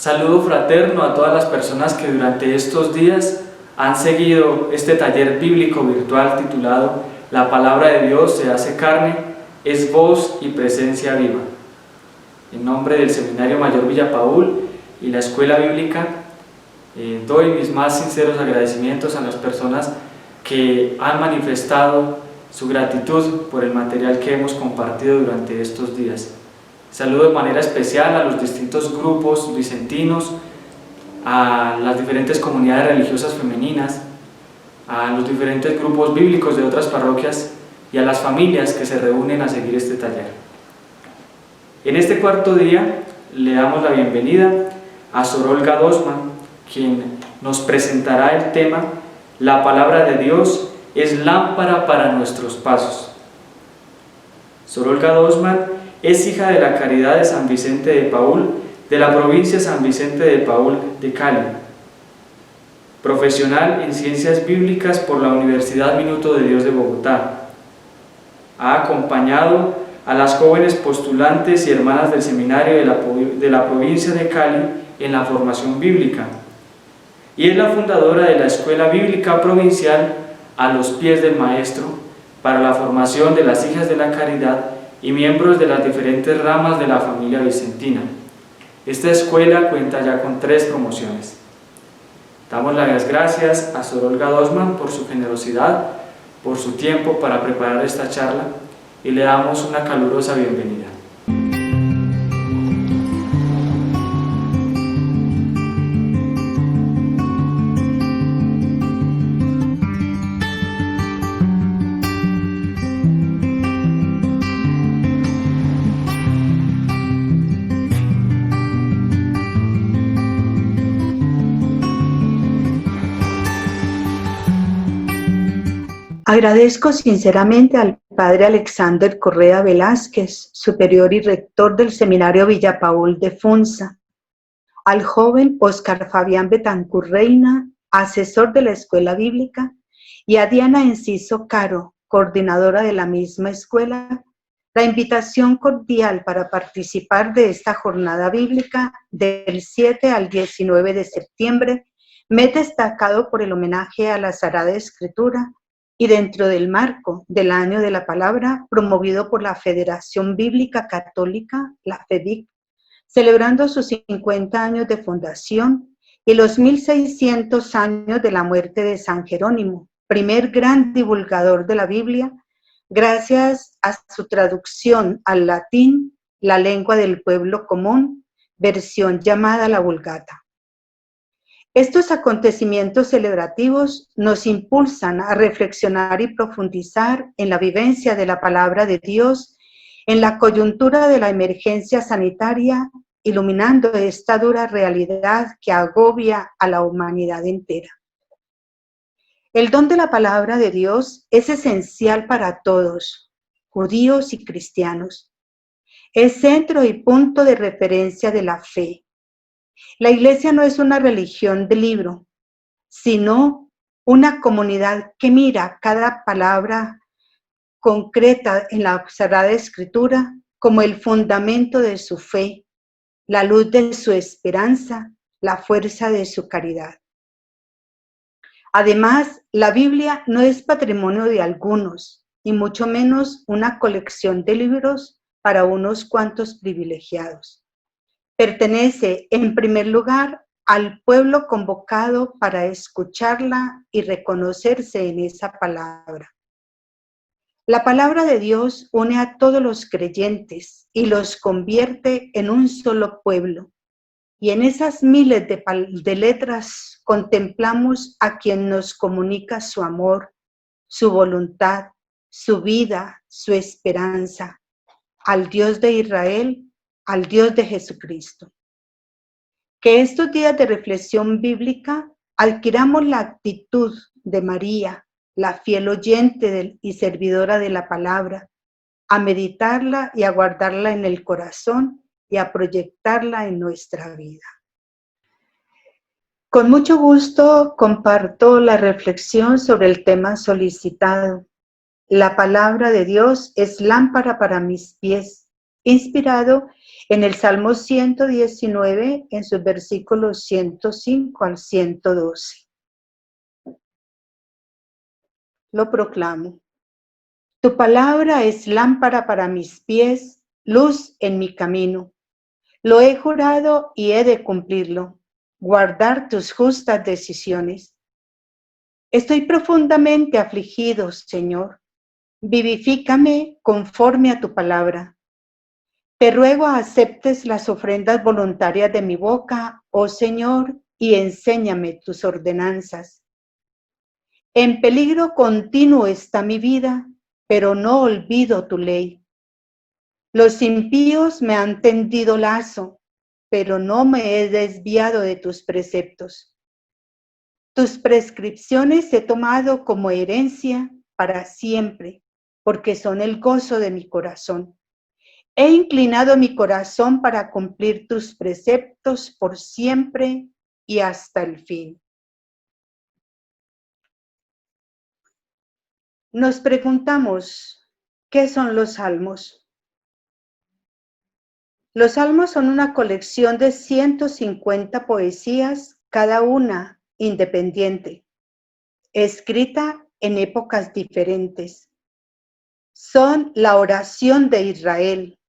Saludo fraterno a todas las personas que durante estos días han seguido este taller bíblico virtual titulado La Palabra de Dios se hace carne, es voz y presencia viva. En nombre del Seminario Mayor Villa Paúl y la Escuela Bíblica, doy mis más sinceros agradecimientos a las personas que han manifestado su gratitud por el material que hemos compartido durante estos días. Saludo de manera especial a los distintos grupos vicentinos, a las diferentes comunidades religiosas femeninas, a los diferentes grupos bíblicos de otras parroquias y a las familias que se reúnen a seguir este taller. En este cuarto día le damos la bienvenida a Sor Olga Dosman, quien nos presentará el tema La Palabra de Dios es lámpara para nuestros pasos. Sor Olga Dosman es hija de la Caridad de San Vicente de Paúl, de la provincia San Vicente de Paúl de Cali. Profesional en Ciencias Bíblicas por la Universidad Minuto de Dios de Bogotá. Ha acompañado a las jóvenes postulantes y hermanas del seminario de la provincia de Cali en la formación bíblica. Y es la fundadora de la Escuela Bíblica Provincial A los Pies del Maestro para la formación de las hijas de la Caridad y miembros de las diferentes ramas de la familia vicentina. Esta escuela cuenta ya con 3 promociones. Damos las gracias a Sor Olga Dosman por su generosidad, por su tiempo para preparar esta charla y le damos una calurosa bienvenida. Agradezco sinceramente al Padre Alexander Correa Velázquez, superior y rector del Seminario Villa Paúl de Funza, al joven Oscar Fabián Betancur Reina, asesor de la Escuela Bíblica, y a Diana Enciso Caro, coordinadora de la misma escuela, la invitación cordial para participar de esta jornada bíblica del 7 al 19 de septiembre, mes destacado por el homenaje a la Sagrada Escritura, y dentro del marco del Año de la Palabra, promovido por la Federación Bíblica Católica, la FEBIC, celebrando sus 50 años de fundación y los 1600 años de la muerte de San Jerónimo, primer gran divulgador de la Biblia, gracias a su traducción al latín, la lengua del pueblo común, versión llamada la Vulgata. Estos acontecimientos celebrativos nos impulsan a reflexionar y profundizar en la vivencia de la palabra de Dios en la coyuntura de la emergencia sanitaria, iluminando esta dura realidad que agobia a la humanidad entera. El don de la palabra de Dios es esencial para todos, judíos y cristianos. Es centro y punto de referencia de la fe. La Iglesia no es una religión de libro, sino una comunidad que mira cada palabra concreta en la Sagrada Escritura como el fundamento de su fe, la luz de su esperanza, la fuerza de su caridad. Además, la Biblia no es patrimonio de algunos, y mucho menos una colección de libros para unos cuantos privilegiados. Pertenece, en primer lugar, al pueblo convocado para escucharla y reconocerse en esa palabra. La palabra de Dios une a todos los creyentes y los convierte en un solo pueblo. Y en esas miles de letras contemplamos a quien nos comunica su amor, su voluntad, su vida, su esperanza, al Dios de Israel, al Dios de Jesucristo. Que estos días de reflexión bíblica adquiramos la actitud de María, la fiel oyente y servidora de la palabra, a meditarla y a guardarla en el corazón y a proyectarla en nuestra vida. Con mucho gusto comparto la reflexión sobre el tema solicitado. La palabra de Dios es lámpara para mis pies inspirado en el Salmo 119, en sus versículos 105 al 112. Lo proclamo. Tu palabra es lámpara para mis pies, luz en mi camino. Lo he jurado y he de cumplirlo, guardar tus justas decisiones. Estoy profundamente afligido, Señor. Vivifícame conforme a tu palabra. Te ruego aceptes las ofrendas voluntarias de mi boca, oh Señor, y enséñame tus ordenanzas. En peligro continuo está mi vida, pero no olvido tu ley. Los impíos me han tendido lazo, pero no me he desviado de tus preceptos. Tus prescripciones he tomado como herencia para siempre, porque son el gozo de mi corazón. He inclinado mi corazón para cumplir tus preceptos por siempre y hasta el fin. Nos preguntamos, ¿qué son los salmos? Los salmos son una colección de 150 poesías, cada una independiente, escrita en épocas diferentes. Son la oración de Israel.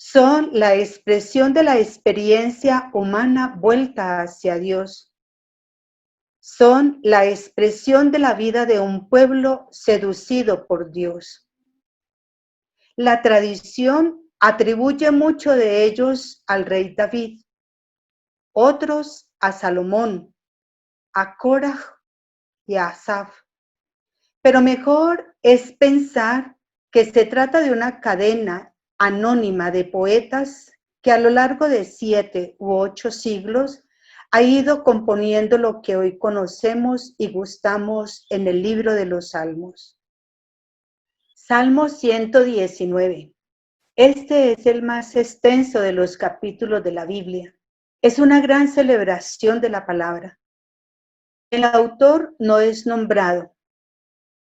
Son la expresión de la experiencia humana vuelta hacia Dios. Son la expresión de la vida de un pueblo seducido por Dios. La tradición atribuye mucho de ellos al rey David, otros a Salomón, a Coraj y a Asaf. Pero mejor es pensar que se trata de una cadena anónima de poetas que a lo largo de 7 u 8 siglos ha ido componiendo lo que hoy conocemos y gustamos en el libro de los Salmos. Salmo 119. Este es el más extenso de los capítulos de la Biblia. Es una gran celebración de la palabra. El autor no es nombrado.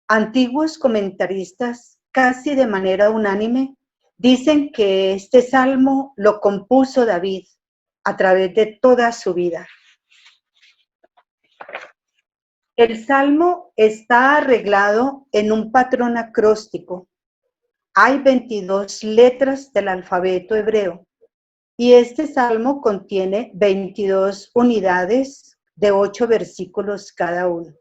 Antiguos comentaristas, casi de manera unánime, dicen que este salmo lo compuso David a través de toda su vida. El salmo está arreglado en un patrón acróstico. Hay 22 letras del alfabeto hebreo y este salmo contiene 22 unidades de 8 versículos cada uno.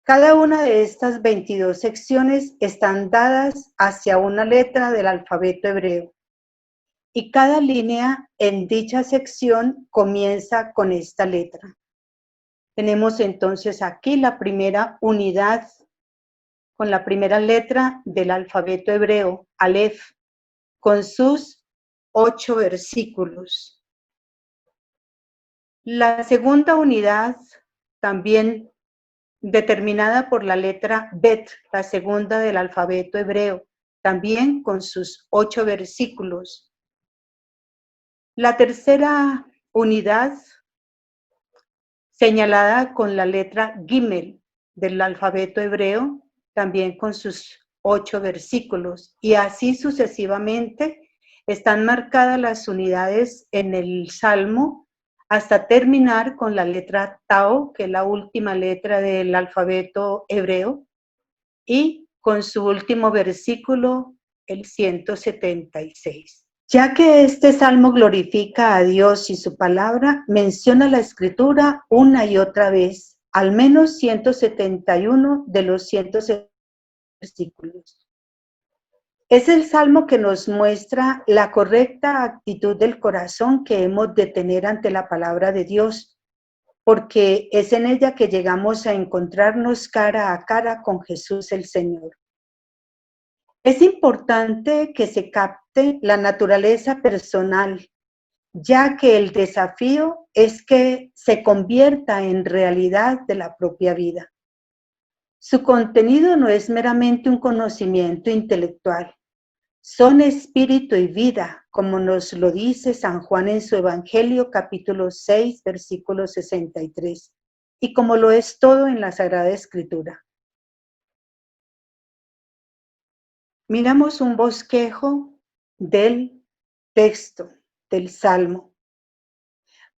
Cada una de estas 22 secciones están dadas hacia una letra del alfabeto hebreo y cada línea en dicha sección comienza con esta letra. Tenemos entonces aquí la primera unidad con la primera letra del alfabeto hebreo, Aleph, con sus 8 versículos. La segunda unidad, también determinada por la letra Bet, la segunda del alfabeto hebreo, también con sus 8 versículos. La tercera unidad, señalada con la letra Gimel del alfabeto hebreo, también con sus 8 versículos, y así sucesivamente están marcadas las unidades en el Salmo hasta terminar con la letra Tau, que es la última letra del alfabeto hebreo, y con su último versículo, el 176. Ya que este salmo glorifica a Dios y su palabra, menciona la escritura una y otra vez, al menos 171 de los 170 versículos. Es el salmo que nos muestra la correcta actitud del corazón que hemos de tener ante la palabra de Dios, porque es en ella que llegamos a encontrarnos cara a cara con Jesús el Señor. Es importante que se capte la naturaleza personal, ya que el desafío es que se convierta en realidad de la propia vida. Su contenido no es meramente un conocimiento intelectual, son espíritu y vida, como nos lo dice San Juan en su Evangelio, capítulo 6, versículo 63, y como lo es todo en la Sagrada Escritura. Miramos un bosquejo del texto del Salmo,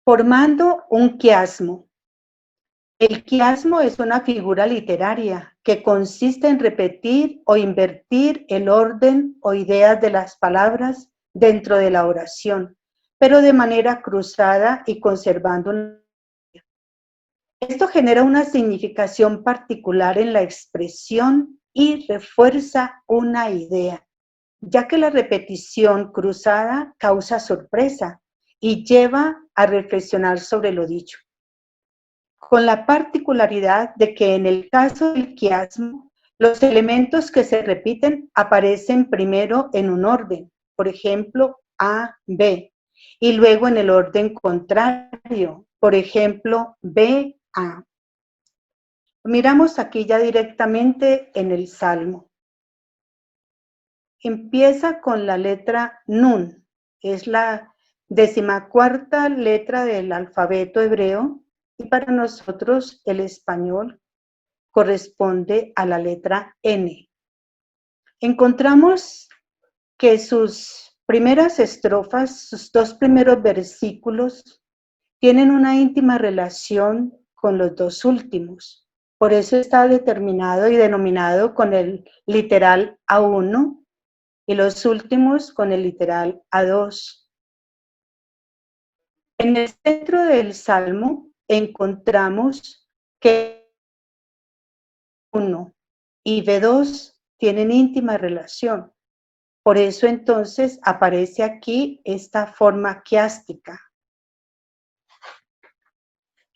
formando un quiasmo. El quiasmo es una figura literaria que consiste en repetir o invertir el orden o ideas de las palabras dentro de la oración, pero de manera cruzada y conservando una... Esto genera una significación particular en la expresión y refuerza una idea, ya que la repetición cruzada causa sorpresa y lleva a reflexionar sobre lo dicho, con la particularidad de que en el caso del quiasmo, los elementos que se repiten aparecen primero en un orden, por ejemplo, A, B, y luego en el orden contrario, por ejemplo, B, A. Miramos aquí ya directamente en el Salmo. Empieza con la letra Nun, es la 14ª letra del alfabeto hebreo, y para nosotros el español corresponde a la letra N. Encontramos que sus primeras estrofas, sus dos primeros versículos, tienen una íntima relación con los dos últimos. Por eso está determinado y denominado con el literal A1 y los últimos con el literal A2. En el centro del Salmo encontramos que 1 y B2 tienen íntima relación. Por eso entonces aparece aquí esta forma quiástica.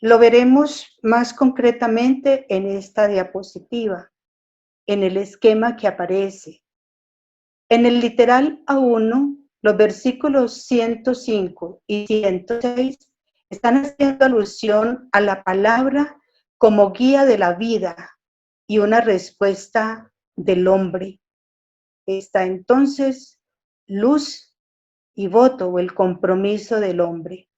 Lo veremos más concretamente en esta diapositiva, en el esquema que aparece. En el literal A1, los versículos 105 y 106 están haciendo alusión a la palabra como guía de la vida y una respuesta del hombre. Está entonces luz y voto o el compromiso del hombre.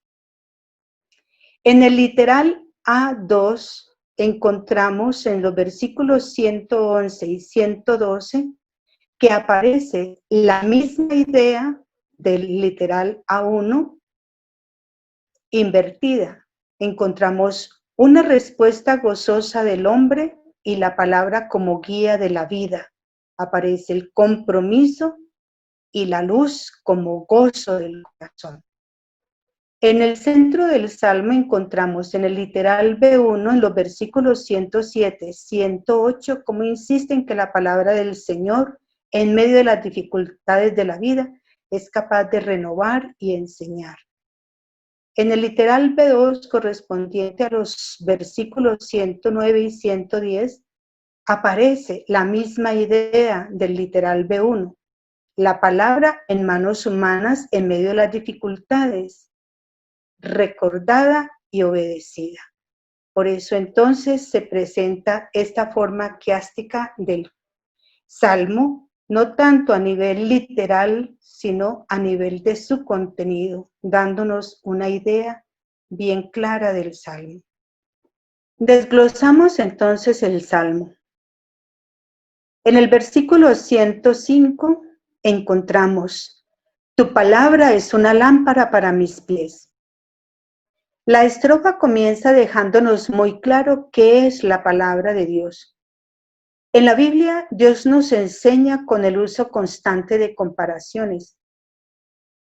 En el literal A2 encontramos en los versículos 111 y 112 que aparece la misma idea del literal A1 invertida. Encontramos una respuesta gozosa del hombre y la palabra como guía de la vida. Aparece el compromiso y la luz como gozo del corazón. En el centro del Salmo encontramos en el literal B1, en los versículos 107, 108, cómo insisten que la palabra del Señor, en medio de las dificultades de la vida, es capaz de renovar y enseñar. En el literal B2, correspondiente a los versículos 109 y 110, aparece la misma idea del literal B1, la palabra en manos humanas en medio de las dificultades, recordada y obedecida. Por eso entonces se presenta esta forma quiástica del Salmo, no tanto a nivel literal, sino a nivel de su contenido, dándonos una idea bien clara del Salmo. Desglosamos entonces el Salmo. En el versículo 105 encontramos: tu palabra es una lámpara para mis pies. La estrofa comienza dejándonos muy claro qué es la palabra de Dios. En la Biblia, Dios nos enseña con el uso constante de comparaciones.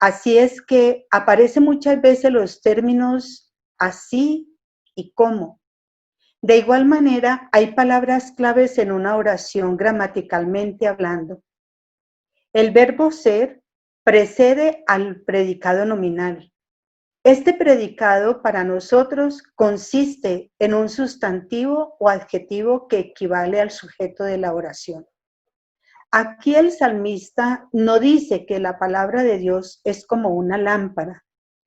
Así es que aparecen muchas veces los términos así y cómo. De igual manera, hay palabras claves en una oración gramaticalmente hablando. El verbo ser precede al predicado nominal. Este predicado para nosotros consiste en un sustantivo o adjetivo que equivale al sujeto de la oración. Aquí el salmista no dice que la palabra de Dios es como una lámpara.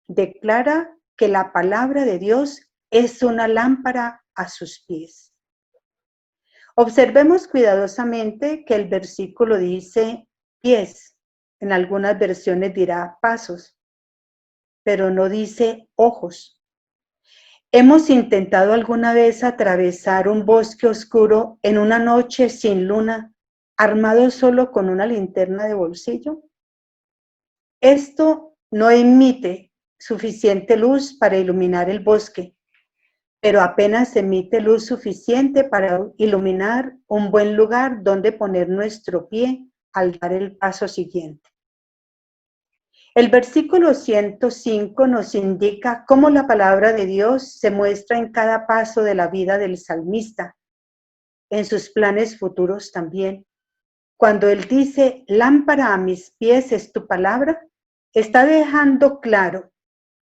Declara que la palabra de Dios es una lámpara a sus pies. Observemos cuidadosamente que el versículo dice pies. En algunas versiones dirá pasos, pero no dice ojos. ¿Hemos intentado alguna vez atravesar un bosque oscuro en una noche sin luna, armado solo con una linterna de bolsillo? Esto no emite suficiente luz para iluminar el bosque, pero apenas emite luz suficiente para iluminar un buen lugar donde poner nuestro pie al dar el paso siguiente. El versículo 105 nos indica cómo la palabra de Dios se muestra en cada paso de la vida del salmista, en sus planes futuros también. Cuando él dice, lámpara a mis pies es tu palabra, está dejando claro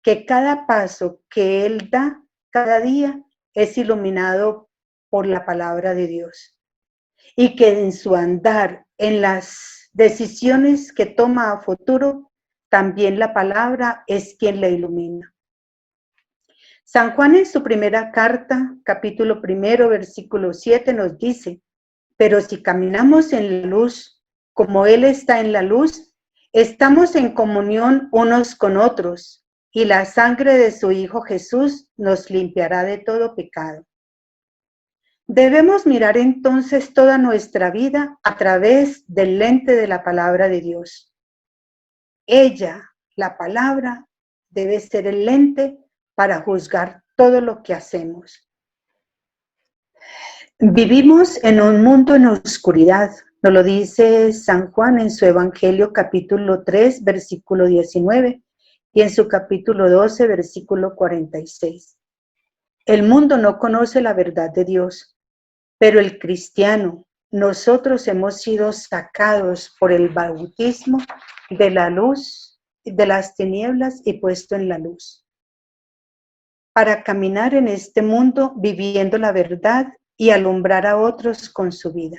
que cada paso que él da cada día es iluminado por la palabra de Dios y que en su andar, en las decisiones que toma a futuro, también la palabra es quien la ilumina. San Juan en su primera carta, capítulo 1, versículo 7 nos dice, pero si caminamos en la luz, como Él está en la luz, estamos en comunión unos con otros, y la sangre de su Hijo Jesús nos limpiará de todo pecado. Debemos mirar entonces toda nuestra vida a través del lente de la palabra de Dios. Ella, la palabra, debe ser el lente para juzgar todo lo que hacemos. Vivimos en un mundo en oscuridad, nos lo dice San Juan en su Evangelio capítulo 3, versículo 19, y en su capítulo 12, versículo 46. El mundo no conoce la verdad de Dios, pero el cristiano, nosotros hemos sido sacados por el bautismo de la luz, de las tinieblas y puesto en la luz, para caminar en este mundo viviendo la verdad y alumbrar a otros con su vida.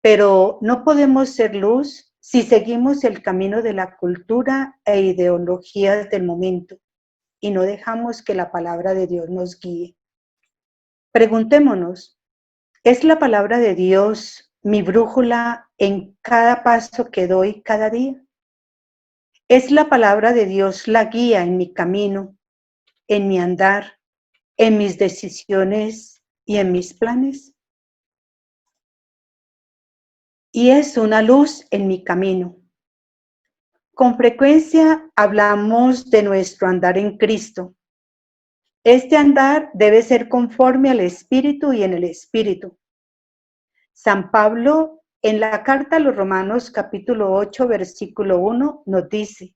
Pero no podemos ser luz si seguimos el camino de la cultura e ideologías del momento y no dejamos que la palabra de Dios nos guíe. Preguntémonos, ¿es la palabra de Dios mi brújula en cada paso que doy cada día? ¿Es la palabra de Dios la guía en mi camino, en mi andar, en mis decisiones y en mis planes? Y es una luz en mi camino. Con frecuencia hablamos de nuestro andar en Cristo. Este andar debe ser conforme al Espíritu y en el Espíritu. San Pablo, en la carta a los Romanos capítulo 8, versículo 1, nos dice,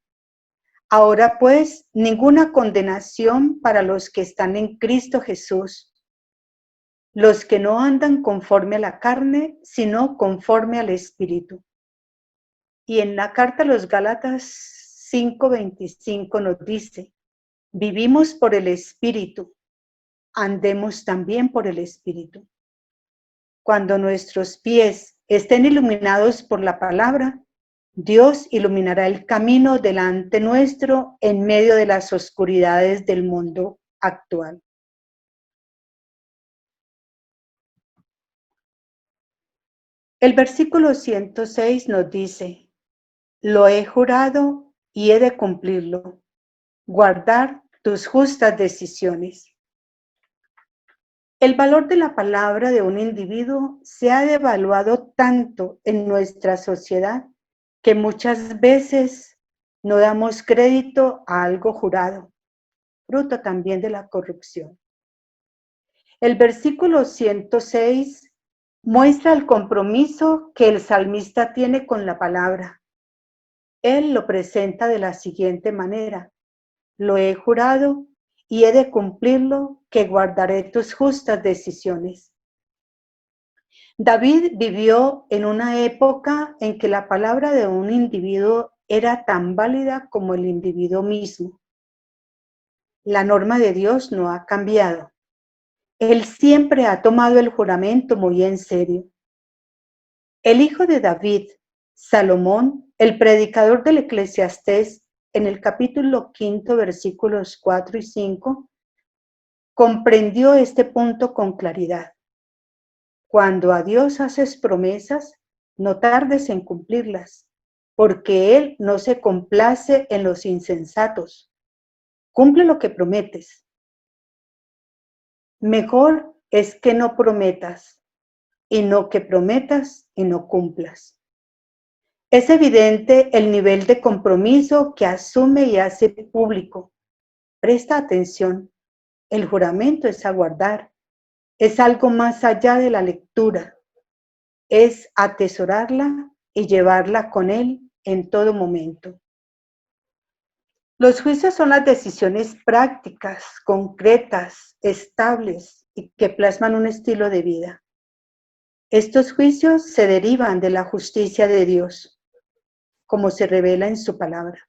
ahora pues, ninguna condenación para los que están en Cristo Jesús, los que no andan conforme a la carne, sino conforme al Espíritu. Y en la carta a los Gálatas 5:25 nos dice, vivimos por el Espíritu, andemos también por el Espíritu. Cuando nuestros pies estén iluminados por la palabra, Dios iluminará el camino delante nuestro en medio de las oscuridades del mundo actual. El versículo 106 nos dice, lo he jurado y he de cumplirlo, guardar tus justas decisiones. El valor de la palabra de un individuo se ha devaluado tanto en nuestra sociedad que muchas veces no damos crédito a algo jurado, fruto también de la corrupción. El versículo 106 muestra el compromiso que el salmista tiene con la palabra. Él lo presenta de la siguiente manera, lo he jurado y he de cumplirlo, que guardaré tus justas decisiones. David vivió en una época en que la palabra de un individuo era tan válida como el individuo mismo. La norma de Dios no ha cambiado. Él siempre ha tomado el juramento muy en serio. El hijo de David, Salomón, el predicador del Eclesiastés, en el capítulo 5, versículos 4 y 5, comprendió este punto con claridad. Cuando a Dios haces promesas, no tardes en cumplirlas, porque Él no se complace en los insensatos. Cumple lo que prometes. Mejor es que no prometas, y no que prometas y no cumplas. Es evidente el nivel de compromiso que asume y hace público. Presta atención, el juramento es aguardar, es algo más allá de la lectura, es atesorarla y llevarla con él en todo momento. Los juicios son las decisiones prácticas, concretas, estables y que plasman un estilo de vida. Estos juicios se derivan de la justicia de Dios, como se revela en su palabra.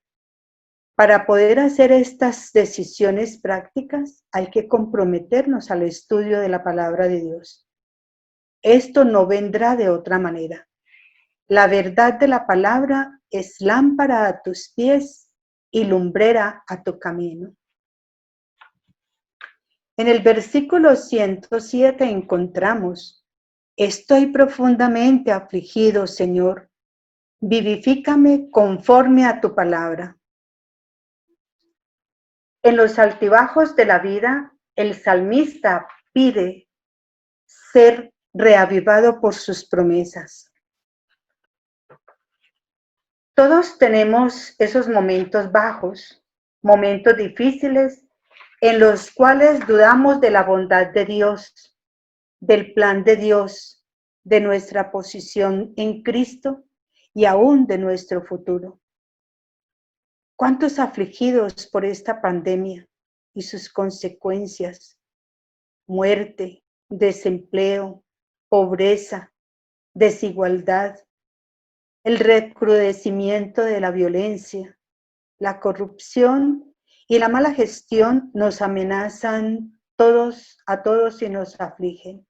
Para poder hacer estas decisiones prácticas, hay que comprometernos al estudio de la palabra de Dios. Esto no vendrá de otra manera. La verdad de la palabra es lámpara a tus pies y lumbrera a tu camino. En el versículo 107 encontramos: estoy profundamente afligido, Señor. Vivifícame conforme a tu palabra. En los altibajos de la vida, el salmista pide ser reavivado por sus promesas. Todos tenemos esos momentos bajos, momentos difíciles, en los cuales dudamos de la bondad de Dios, del plan de Dios, de nuestra posición en Cristo y aún de nuestro futuro. ¿Cuántos afligidos por esta pandemia y sus consecuencias? Muerte, desempleo, pobreza, desigualdad, el recrudecimiento de la violencia, la corrupción y la mala gestión nos amenazan a todos y nos afligen.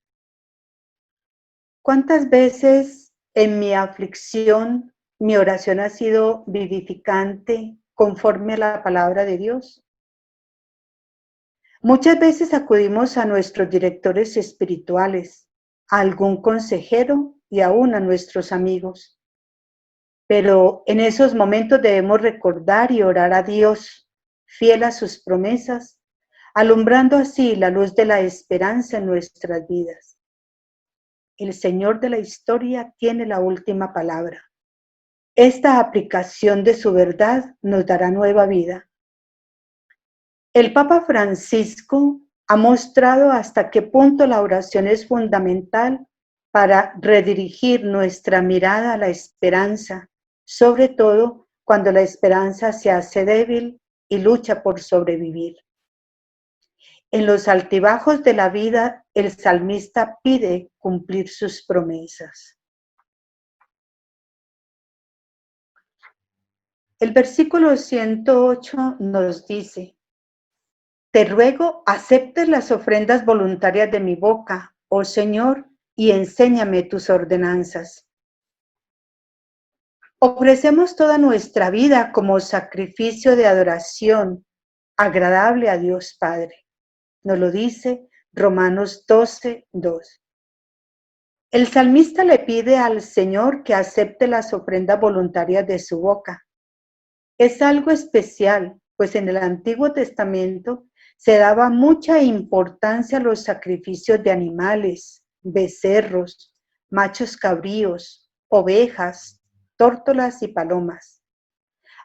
¿Cuántas veces en mi aflicción mi oración ha sido vivificante conforme a la palabra de Dios? Muchas veces acudimos a nuestros directores espirituales, a algún consejero y aún a nuestros amigos. Pero en esos momentos debemos recordar y orar a Dios, fiel a sus promesas, alumbrando así la luz de la esperanza en nuestras vidas. El Señor de la historia tiene la última palabra. Esta aplicación de su verdad nos dará nueva vida. El Papa Francisco ha mostrado hasta qué punto la oración es fundamental para redirigir nuestra mirada a la esperanza, sobre todo cuando la esperanza se hace débil y lucha por sobrevivir. En los altibajos de la vida, el salmista pide cumplir sus promesas. El versículo 108 nos dice: te ruego, aceptes las ofrendas voluntarias de mi boca, oh Señor, y enséñame tus ordenanzas. Ofrecemos toda nuestra vida como sacrificio de adoración, agradable a Dios Padre. Nos lo dice Romanos 12:2. El salmista le pide al Señor que acepte las ofrendas voluntarias de su boca. Es algo especial, pues en el Antiguo Testamento se daba mucha importancia a los sacrificios de animales, becerros, machos cabríos, ovejas, tórtolas y palomas.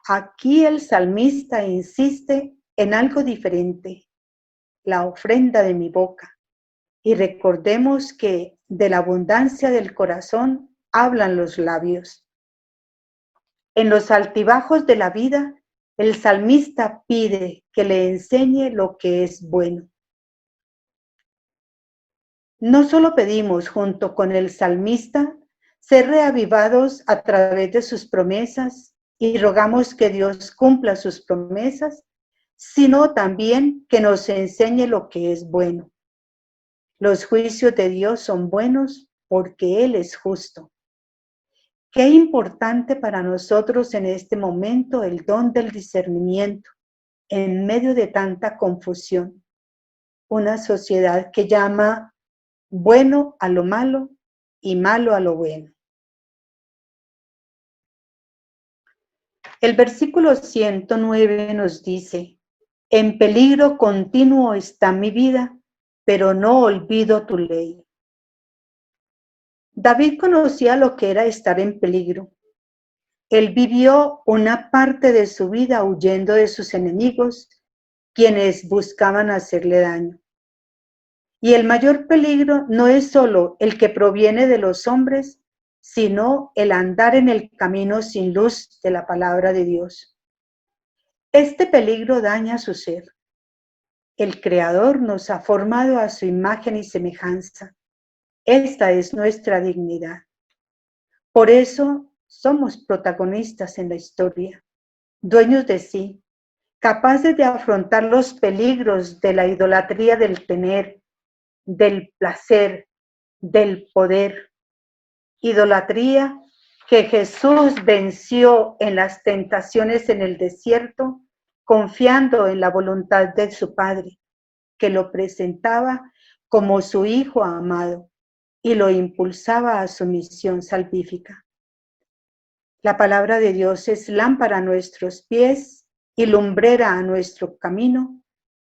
Aquí el salmista insiste en algo diferente: la ofrenda de mi boca. Y recordemos que de la abundancia del corazón hablan los labios. En los altibajos de la vida, el salmista pide que le enseñe lo que es bueno. No solo pedimos, junto con el salmista, ser reavivados a través de sus promesas y rogamos que Dios cumpla sus promesas, sino también que nos enseñe lo que es bueno. Los juicios de Dios son buenos porque Él es justo. Qué importante para nosotros en este momento el don del discernimiento en medio de tanta confusión. Una sociedad que llama bueno a lo malo y malo a lo bueno. El versículo 109 nos dice: en peligro continuo está mi vida, pero no olvido tu ley. David conocía lo que era estar en peligro. Él vivió una parte de su vida huyendo de sus enemigos, quienes buscaban hacerle daño. Y el mayor peligro no es solo el que proviene de los hombres, sino el andar en el camino sin luz de la palabra de Dios. Este peligro daña su ser. El Creador nos ha formado a su imagen y semejanza. Esta es nuestra dignidad. Por eso somos protagonistas en la historia, dueños de sí, capaces de afrontar los peligros de la idolatría del tener, del placer, del poder. Idolatría que Jesús venció en las tentaciones en el desierto, confiando en la voluntad de su Padre, que lo presentaba como su Hijo amado y lo impulsaba a su misión salvífica. La palabra de Dios es lámpara a nuestros pies y lumbrera a nuestro camino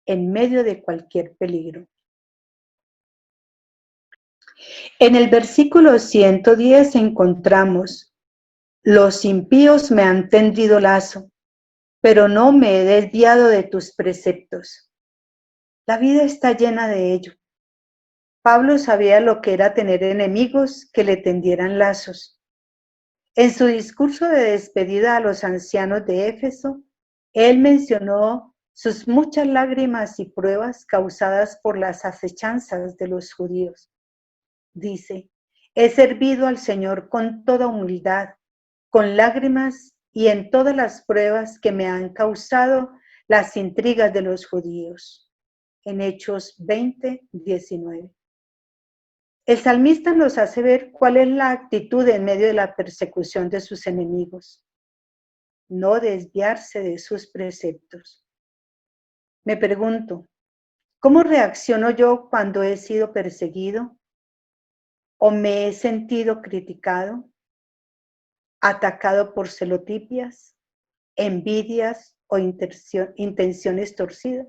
en medio de cualquier peligro. En el versículo 110 encontramos: los impíos me han tendido lazo, pero no me he desviado de tus preceptos. La vida está llena de ello. Pablo sabía lo que era tener enemigos que le tendieran lazos. En su discurso de despedida a los ancianos de Éfeso, él mencionó sus muchas lágrimas y pruebas causadas por las acechanzas de los judíos. Dice: he servido al Señor con toda humildad, con lágrimas y en todas las pruebas que me han causado las intrigas de los judíos. En Hechos 20:19. El salmista nos hace ver cuál es la actitud en medio de la persecución de sus enemigos: no desviarse de sus preceptos. Me pregunto, ¿cómo reacciono yo cuando he sido perseguido o me he sentido criticado, atacado por celotipias, envidias o intenciones torcidas?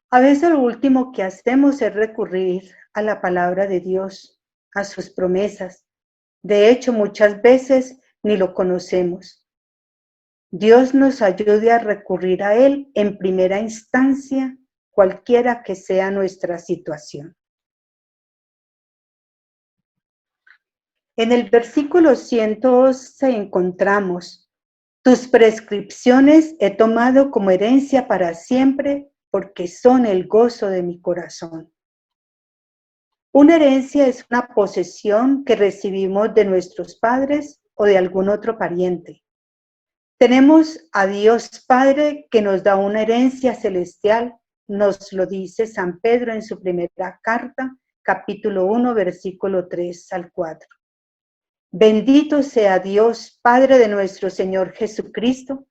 A veces lo último que hacemos es recurrir a la palabra de Dios, a sus promesas. De hecho, muchas veces ni lo conocemos. Dios nos ayude a recurrir a Él en primera instancia, cualquiera que sea nuestra situación. En el versículo 111 encontramos: tus prescripciones he tomado como herencia para siempre, porque son el gozo de mi corazón. Una herencia es una posesión que recibimos de nuestros padres o de algún otro pariente. Tenemos a Dios Padre que nos da una herencia celestial, nos lo dice San Pedro en su primera carta, capítulo 1, versículo 3 al 4. Bendito sea Dios, Padre de nuestro Señor Jesucristo,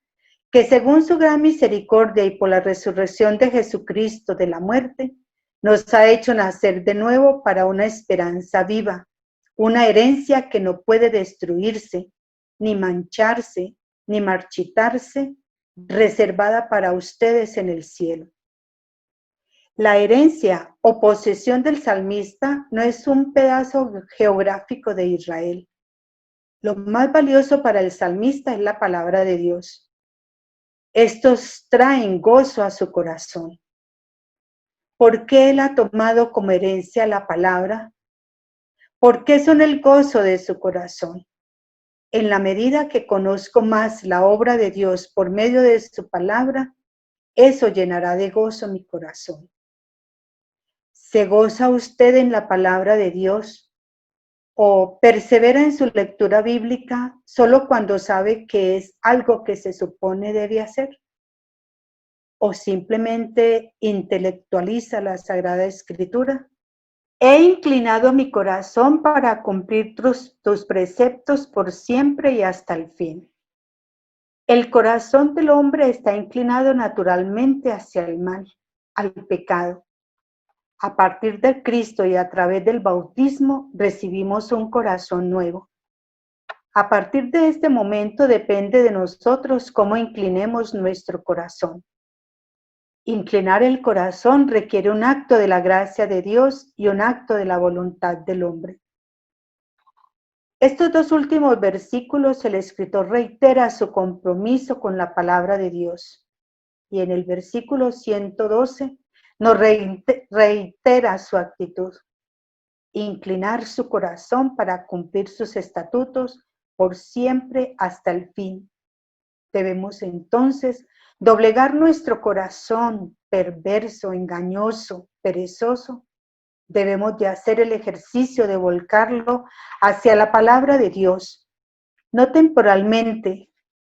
que según su gran misericordia y por la resurrección de Jesucristo de la muerte, nos ha hecho nacer de nuevo para una esperanza viva, una herencia que no puede destruirse, ni mancharse, ni marchitarse, reservada para ustedes en el cielo. La herencia o posesión del salmista no es un pedazo geográfico de Israel. Lo más valioso para el salmista es la palabra de Dios. Estos traen gozo a su corazón. ¿Por qué él ha tomado como herencia la palabra? ¿Por qué son el gozo de su corazón? En la medida que conozco más la obra de Dios por medio de su palabra, eso llenará de gozo mi corazón. ¿Se goza usted en la palabra de Dios o persevera en su lectura bíblica solo cuando sabe que es algo que se supone debe hacer? ¿O simplemente intelectualiza la Sagrada Escritura? He inclinado mi corazón para cumplir tus preceptos por siempre y hasta el fin. El corazón del hombre está inclinado naturalmente hacia el mal, al pecado. A partir de Cristo y a través del bautismo recibimos un corazón nuevo. A partir de este momento depende de nosotros cómo inclinemos nuestro corazón. Inclinar el corazón requiere un acto de la gracia de Dios y un acto de la voluntad del hombre. Estos dos últimos versículos el escritor reitera su compromiso con la palabra de Dios. Y en el versículo 112 nos reitera su actitud: inclinar su corazón para cumplir sus estatutos por siempre hasta el fin. Debemos entonces doblegar nuestro corazón perverso, engañoso, perezoso. Debemos de hacer el ejercicio de volcarlo hacia la palabra de Dios, no temporalmente,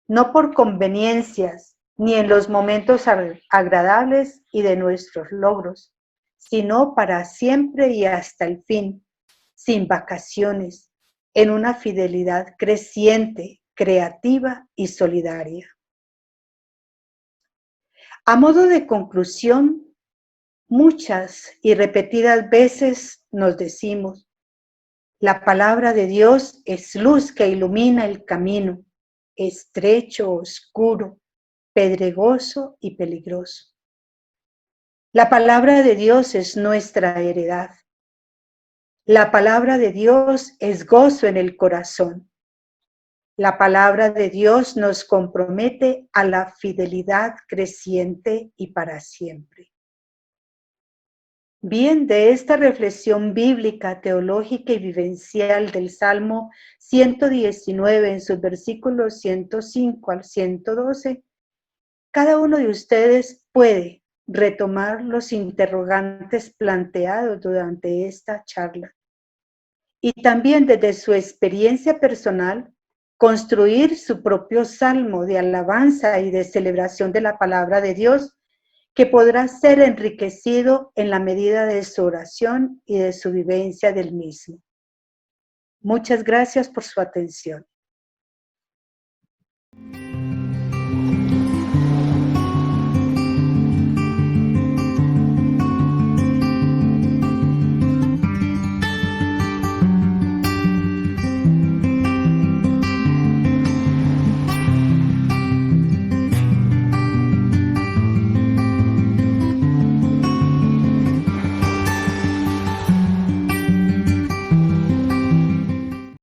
no por conveniencias, ni en los momentos agradables y de nuestros logros, sino para siempre y hasta el fin, sin vacaciones, en una fidelidad creciente, creativa y solidaria. A modo de conclusión, muchas y repetidas veces nos decimos: la palabra de Dios es luz que ilumina el camino, estrecho, oscuro, pedregoso y peligroso. La palabra de Dios es nuestra heredad. La palabra de Dios es gozo en el corazón. La palabra de Dios nos compromete a la fidelidad creciente y para siempre. Bien, de esta reflexión bíblica, teológica y vivencial del Salmo 119 en sus versículos 105 al 112, cada uno de ustedes puede retomar los interrogantes planteados durante esta charla y también desde su experiencia personal construir su propio salmo de alabanza y de celebración de la palabra de Dios, que podrá ser enriquecido en la medida de su oración y de su vivencia del mismo. Muchas gracias por su atención.